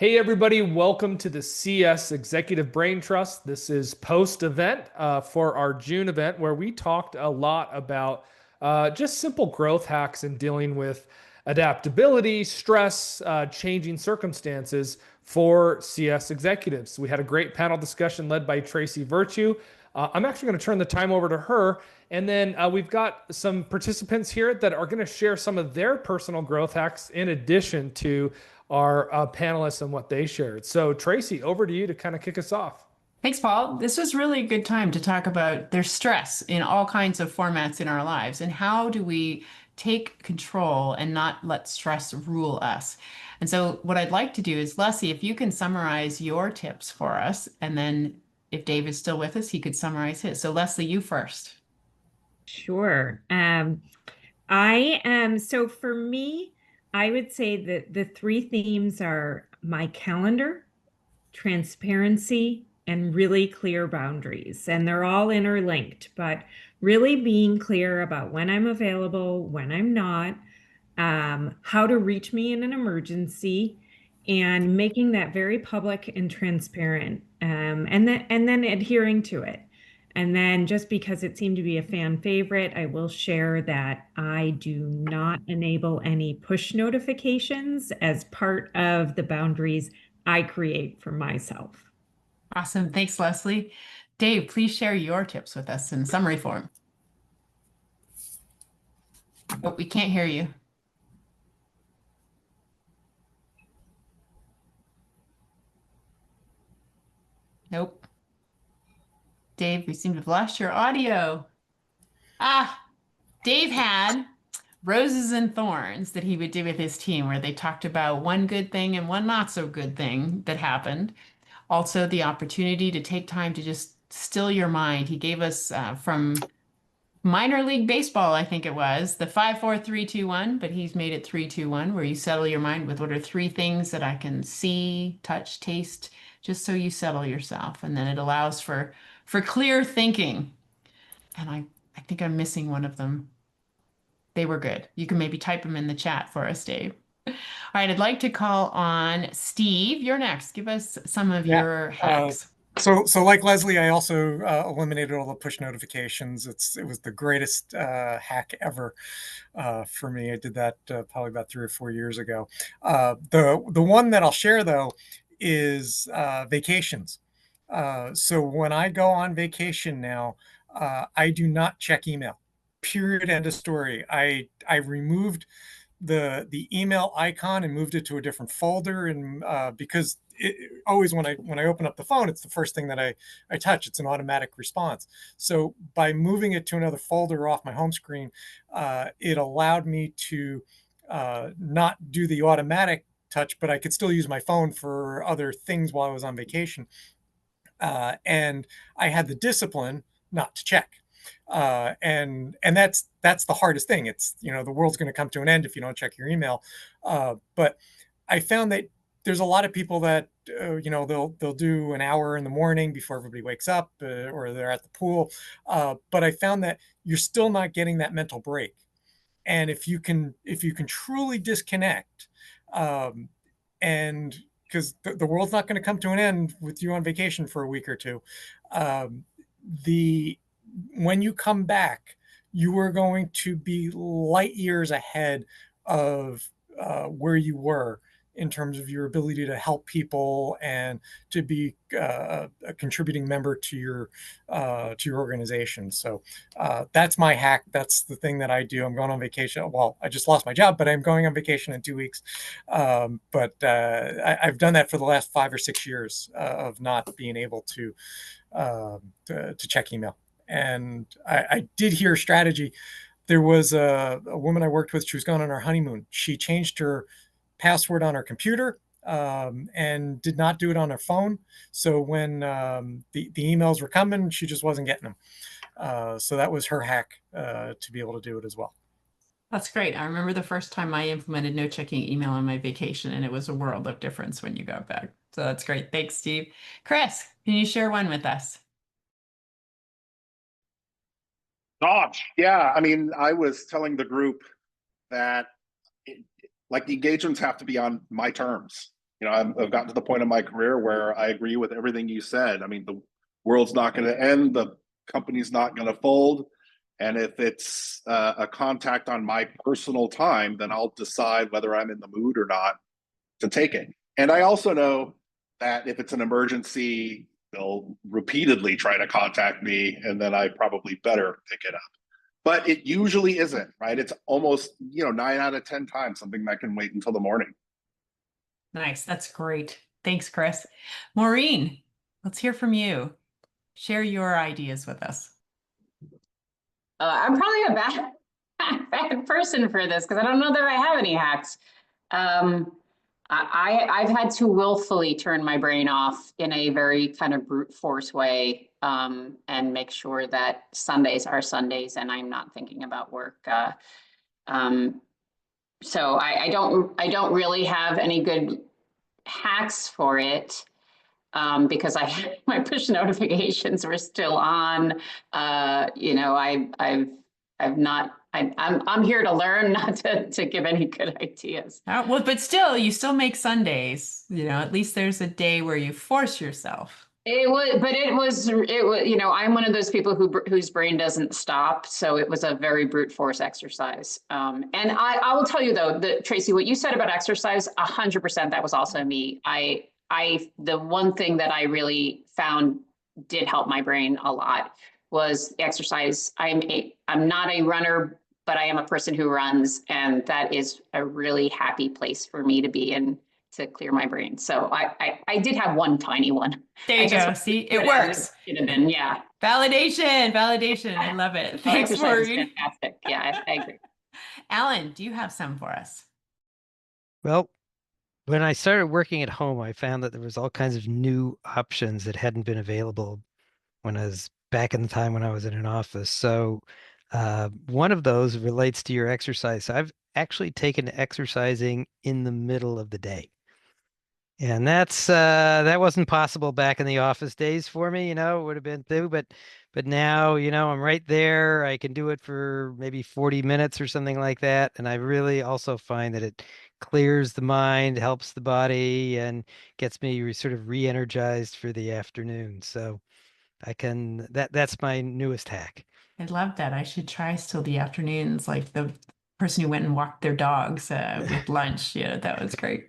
Hey, everybody, welcome to the CS Executive Brain Trust. This is post event for our June event where we talked a lot about just simple growth hacks and dealing with adaptability, stress, changing circumstances for CS executives. We had a great panel discussion led by Tracy Virtue. I'm actually going to turn the time over to her. And then we've got some participants here that are going to share some of their personal growth hacks in addition to our panelists and what they shared. So, Tracy, over to you to kind of kick us off. Thanks, Paul. This was really a good time to talk about there's stress in all kinds of formats in our lives, and how do we take control and not let stress rule us. And so what I'd like to do is, Leslie, if you can summarize your tips for us, and then if Dave is still with us, he could summarize his. So Leslie, you first. Sure. I am, so for me, I would say that the three themes are my calendar, transparency, and really clear boundaries. And they're all interlinked, but really being clear about when I'm available, when I'm not, how to reach me in an emergency, and making that very public and transparent, and then adhering to it. And then just because it seemed to be a fan favorite, I will share that I do not enable any push notifications as part of the boundaries I create for myself. Awesome. Thanks, Leslie. Dave, please share your tips with us in summary form. Oh, we can't hear you. Nope. Dave, we seem to have lost your audio. Dave had Roses and Thorns that he would do with his team, where they talked about one good thing and one not so good thing that happened. Also, the opportunity to take time to just still your mind. He gave us from minor league baseball, I think it was, the 5-4-3-2-1, but he's made it 3-2-1, where you settle your mind with what are three things that I can see, touch, taste, just so you settle yourself. And then it allows for clear thinking. And I think I'm missing one of them. They were good. You can maybe type them in the chat for us, Dave. All right, I'd like to call on Steve. You're next. Give us some of your hacks. So like Leslie, I also eliminated all the push notifications. It was the greatest hack ever for me. I did that probably about 3 or 4 years ago. The one that I'll share though is vacations. So when I go on vacation now, I do not check email. Period. End of story. I removed the email icon and moved it to a different folder, and because always when I open up the phone, it's the first thing that I touch. It's an automatic response. So by moving it to another folder off my home screen, it allowed me to not do the automatic touch, but I could still use my phone for other things while I was on vacation. And I had the discipline not to check. And that's the hardest thing. It's, the world's going to come to an end if you don't check your email. But I found that there's a lot of people that they'll do an hour in the morning before everybody wakes up, or they're at the pool. But I found that you're still not getting that mental break. And if you can truly disconnect, and because the world's not going to come to an end with you on vacation for a week or two, the when you come back, you are going to be light years ahead of where you were in terms of your ability to help people and to be a contributing member to your organization. So that's my hack. That's the thing that I do. I'm going on vacation. Well, I just lost my job, but I'm going on vacation in 2 weeks. I've done that for the last 5 or 6 years of not being able to check email. And I did hear a strategy. There was a woman I worked with. She was going on her honeymoon. She changed her password on her computer and did not do it on her phone. So when the emails were coming, she just wasn't getting them. So that was her hack to be able to do it as well. That's great. I remember the first time I implemented no checking email on my vacation, and it was a world of difference when you got back. So that's great. Thanks, Steve. Chris, can you share one with us? Gosh, yeah. I mean, I was telling the group that like the engagements have to be on my terms. I've gotten to the point in my career where I agree with everything you said. I mean, the world's not going to end, the company's not going to fold. And if it's a contact on my personal time, then I'll decide whether I'm in the mood or not to take it. And I also know that if it's an emergency, they'll repeatedly try to contact me, and then I probably better pick it up. But it usually isn't, right? It's almost, 9 out of 10 times something that can wait until the morning. Nice. That's great. Thanks, Chris. Maureen, let's hear from you. Share your ideas with us. I'm probably a bad person for this because I don't know that I have any hacks. I've had to willfully turn my brain off in a very kind of brute force way, and make sure that Sundays are Sundays and I'm not thinking about work. So I don't really have any good hacks for it, because my push notifications were still on. I'm here to learn, not to give any good ideas. Well, but still, you still make Sundays. At least there's a day where you force yourself. It was, I'm one of those people whose brain doesn't stop. So it was a very brute force exercise. And I will tell you though, that Tracy, what you said about exercise, 100%, that was also me. The one thing that I really found did help my brain a lot was exercise. I'm not a runner, but I am a person who runs, and that is a really happy place for me to be in to clear my brain. So I did have one tiny one. There you go. See, it works. Should have been, yeah. Validation. I love it. Thanks, Maureen. Fantastic. Yeah, I agree. Alan, do you have some for us? Well, when I started working at home, I found that there was all kinds of new options that hadn't been available when I was back in the time when I was in an office. So one of those relates to your exercise. So I've actually taken to exercising in the middle of the day. And that wasn't possible back in the office days for me, it would have been through, but now, I'm right there. I can do it for maybe 40 minutes or something like that. And I really also find that it clears the mind, helps the body, and gets me sort of re-energized for the afternoon. So that's my newest hack. I love that. I should try still the afternoons, like the person who went and walked their dogs with lunch. Yeah, that was great.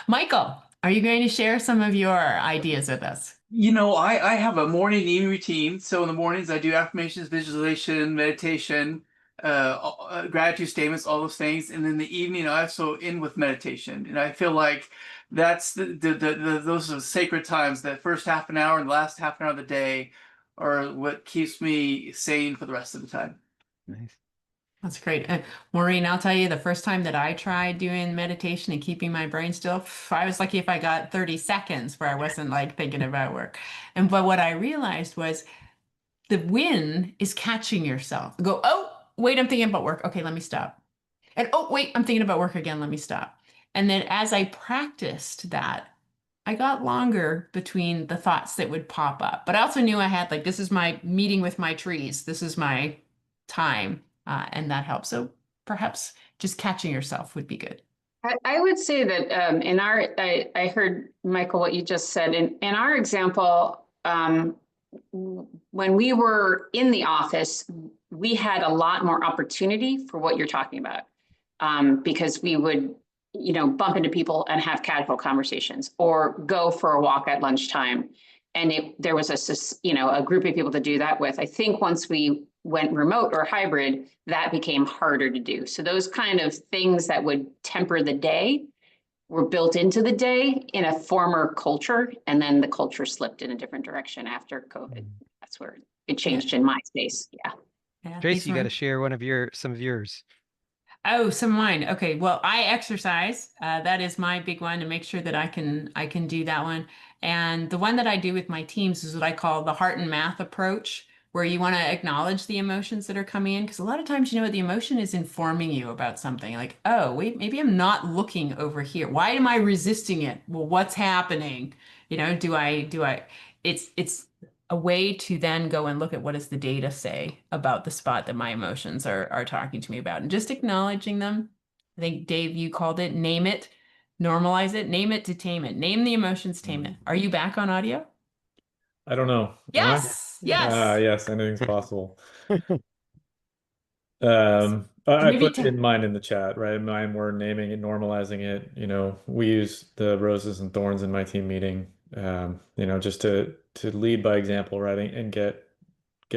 Michael, are you going to share some of your ideas with us? I have a morning and evening routine. So in the mornings, I do affirmations, visualization, meditation, gratitude statements, all those things. And in the evening, I also end with meditation. And I feel like that's those are sacred times. That first half an hour and the last half an hour of the day are what keeps me sane for the rest of the time. Nice. That's great. Maureen, I'll tell you, the first time that I tried doing meditation and keeping my brain still, I was lucky if I got 30 seconds where I wasn't like thinking about work. But what I realized was the win is catching yourself. Go, oh, wait, I'm thinking about work. Okay, let me stop. And oh, wait, I'm thinking about work again. Let me stop. And then as I practiced that, I got longer between the thoughts that would pop up. But I also knew I had this is my meeting with my trees. This is my time. And that helps. So perhaps just catching yourself would be good. I would say that I heard, Michael, what you just said. In our example, when we were in the office, we had a lot more opportunity for what you're talking about, because we would, bump into people and have casual conversations or go for a walk at lunchtime. And there was a group of people to do that with. I think once we went remote or hybrid, that became harder to do. So those kind of things that would temper the day were built into the day in a former culture. And then the culture slipped in a different direction after COVID. That's where it changed in my space. Yeah. Tracy, you got to share some of yours. Oh, some of mine. Okay. Well, I exercise. That is my big one to make sure that I can do that one. And the one that I do with my teams is what I call the heart and math approach, where you want to acknowledge the emotions that are coming in. Because a lot of times, the emotion is informing you about something like, oh, wait, maybe I'm not looking over here. Why am I resisting it? Well, what's happening? It's a way to then go and look at what does the data say about the spot that my emotions are talking to me about, and just acknowledging them. I think, Dave, you called it, name it. Normalize it, name it to tame it. Name the emotions, tame it. Are you back on audio? I don't know. Am I? Yes. Yes. Yes, anything's possible. So I maybe put in mine in the chat, right? Mine, we're naming it, normalizing it. You know, we use the roses and thorns in my team meeting, you know, just to lead by example, right? And get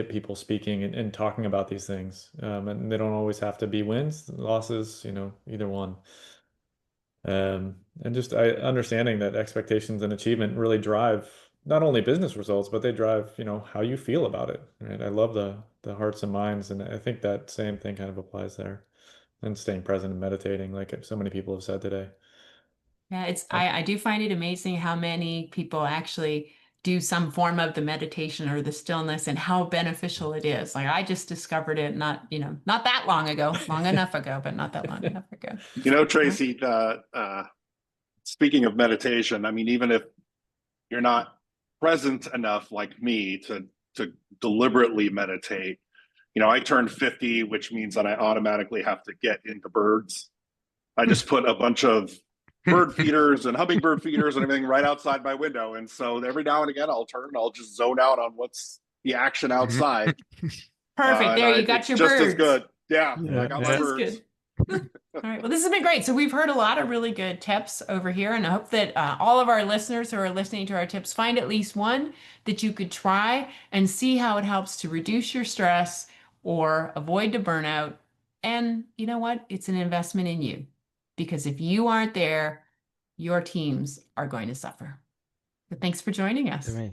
people speaking and talking about these things. And they don't always have to be wins, losses, you know, either one. And just understanding that expectations and achievement really drive not only business results, but they drive, you know, how you feel about it, right? I love the hearts and minds, and I think that same thing kind of applies there. And staying present and meditating, like so many people have said today. Yeah, I do find it amazing how many people actually do some form of the meditation or the stillness and how beneficial it is. Like I just discovered it not that long ago, long enough ago, but not that long enough ago. You know, Tracy, speaking of meditation, I mean, even if you're not present enough like me to deliberately meditate, you know, I turned 50, which means that I automatically have to get into birds. I just put a bunch of bird feeders and hummingbird feeders and everything right outside my window. And so every now and again, I'll turn and I'll just zone out on what's the action outside. Perfect. There, you got your just birds. as good. Yeah, Yeah, I got yeah. my This is birds. good. All right. Well, this has been great. So we've heard a lot of really good tips over here, and I hope that all of our listeners who are listening to our tips find at least one that you could try and see how it helps to reduce your stress or avoid the burnout. And you know what? It's an investment in you, because if you aren't there, your teams are going to suffer. But thanks for joining us. To me.